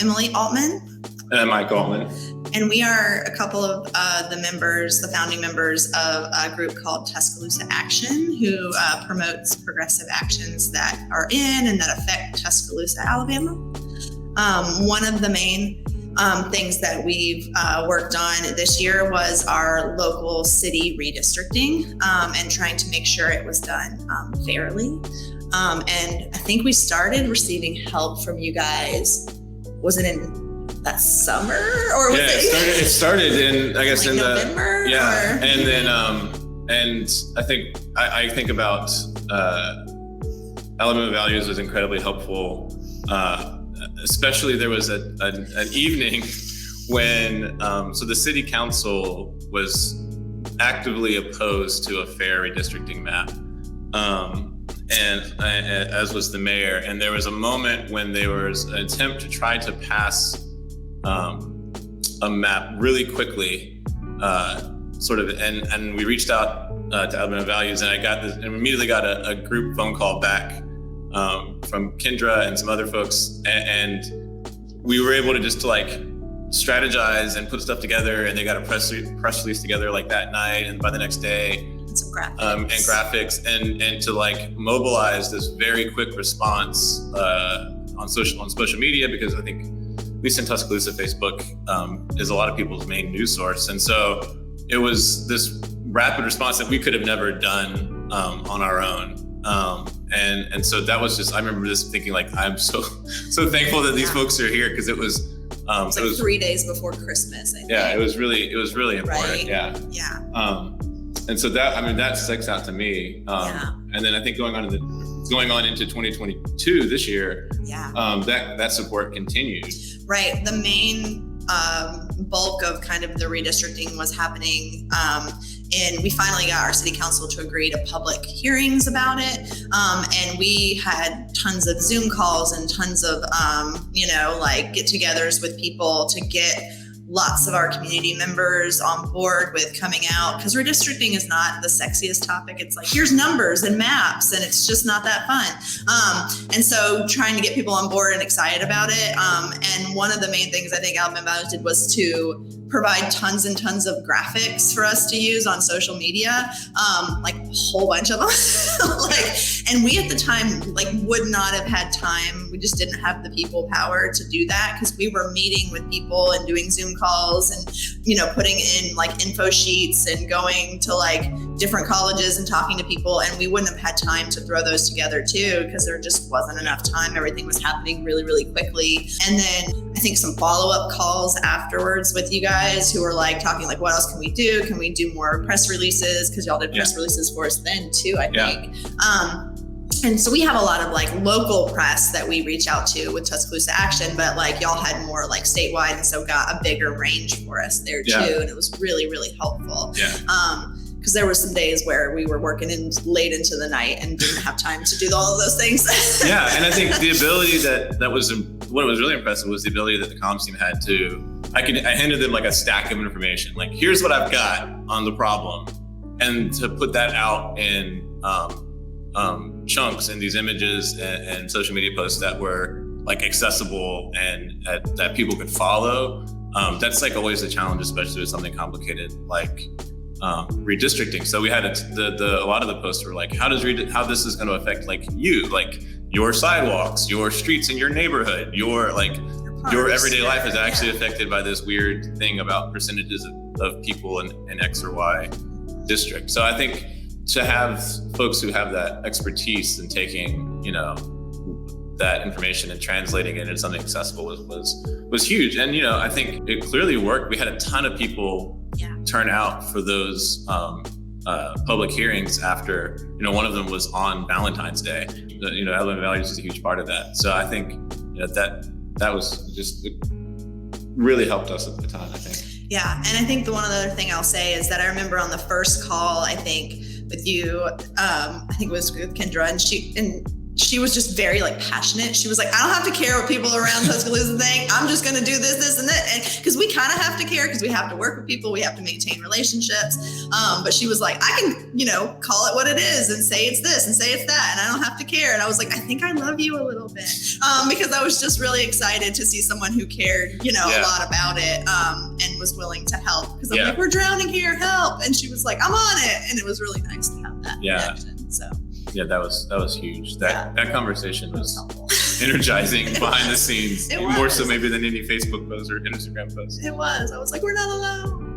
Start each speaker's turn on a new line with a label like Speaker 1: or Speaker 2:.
Speaker 1: Emily Altman.
Speaker 2: And Mike Altman.
Speaker 1: And we are a couple of the founding members of a group called Tuscaloosa Action, who promotes progressive actions that are in and that affect Tuscaloosa, Alabama. One of the main things that we've worked on this year was our local city redistricting and trying to make sure it was done fairly. And I think we started receiving help from you guys. Was it in that summer, or was
Speaker 2: it started in, I guess,
Speaker 1: like
Speaker 2: in
Speaker 1: November?
Speaker 2: Yeah, and then and I think about Alabama Values was incredibly helpful. Especially there was an evening when so the city council was actively opposed to a fair redistricting map, and as was the mayor. And there was a moment when there was an attempt to try to pass a map really quickly, and we reached out to Alabama Values, and I got this, and immediately got a group phone call back from Kendra and some other folks, and we were able to just strategize and put stuff together, and they got a press release together like that night, and by the next day,
Speaker 1: some graphics.
Speaker 2: And graphics, and to mobilize this very quick response on social media, because I think, at least in Tuscaloosa, Facebook is a lot of people's main news source. And so it was this rapid response that we could have never done on our own. And so that was just, I remember just thinking I'm so thankful that these folks are here, because it was
Speaker 1: 3 days before Christmas, I think.
Speaker 2: Yeah, it was really important.
Speaker 1: Right.
Speaker 2: Yeah.
Speaker 1: Yeah.
Speaker 2: And so that sticks out to me. And then I think going on into 2022 this year, that support continued.
Speaker 1: Right. The main bulk of kind of the redistricting was happening, and we finally got our city council to agree to public hearings about it. And we had tons of Zoom calls and tons of, get-togethers with people to get lots of our community members on board with coming out, because redistricting is not the sexiest topic. It's here's numbers and maps, and it's just not that fun. And so trying to get people on board and excited about it. And one of the main things I think Alabama Values did was to provide tons and tons of graphics for us to use on social media, a whole bunch of them. And we at the time would not have had time. We just didn't have the people power to do that, because we were meeting with people and doing Zoom calls and putting in info sheets and going to different colleges and talking to people, and we wouldn't have had time to throw those together too, because there just wasn't enough time. Everything was happening really, really quickly. And then I think some follow-up calls afterwards with you guys who were talking what else can we do? Can we do more press releases? Because y'all did press releases for us then too, I think. And so we have a lot of local press that we reach out to with Tuscaloosa Action, but y'all had more statewide, and so got a bigger range for us there too. And it was really, really helpful. Because there were some days where we were working late into the night and didn't have time to do all of those things.
Speaker 2: And I think the ability that was, what was really impressive was the ability that the comms team had to, I handed them a stack of information, here's what I've got on the problem, and to put that out in chunks in these images and social media posts that were accessible and that people could follow. That's always a challenge, especially with something complicated redistricting. So we had a lot of the posts were how this is going to affect you, your sidewalks, your streets in your neighborhood, your everyday life is actually affected by this weird thing about percentages of people in X or Y district. So I think to have folks who have that expertise in taking, that information and translating it into something accessible was huge. And, I think it clearly worked. We had a ton of people turn out for those public hearings after, one of them was on Valentine's Day. Alabama Values is a huge part of that. So I think that was just, it really helped us at the time, I think.
Speaker 1: Yeah. And I think the one other thing I'll say is that I remember on the first call, I think with you, I think it was with Kendra, and she was just very like passionate. She was like, I don't have to care what people around Tuscaloosa think. I'm just going to do this, and that. And because we kind of have to care because we have to work with people. We have to maintain relationships. But she was like, I can, call it what it is and say it's this and say it's that. And I don't have to care. And I was like, I think I love you a little bit. Because I was just really excited to see someone who cared, a lot about it and was willing to help. Because I'm like, we're drowning here, help. And she was like, I'm on it. And it was really nice to have that connection. So.
Speaker 2: Yeah, that was huge. That conversation was energizing behind the scenes, more so maybe than any Facebook post or Instagram post.
Speaker 1: It was. I was like, we're not alone.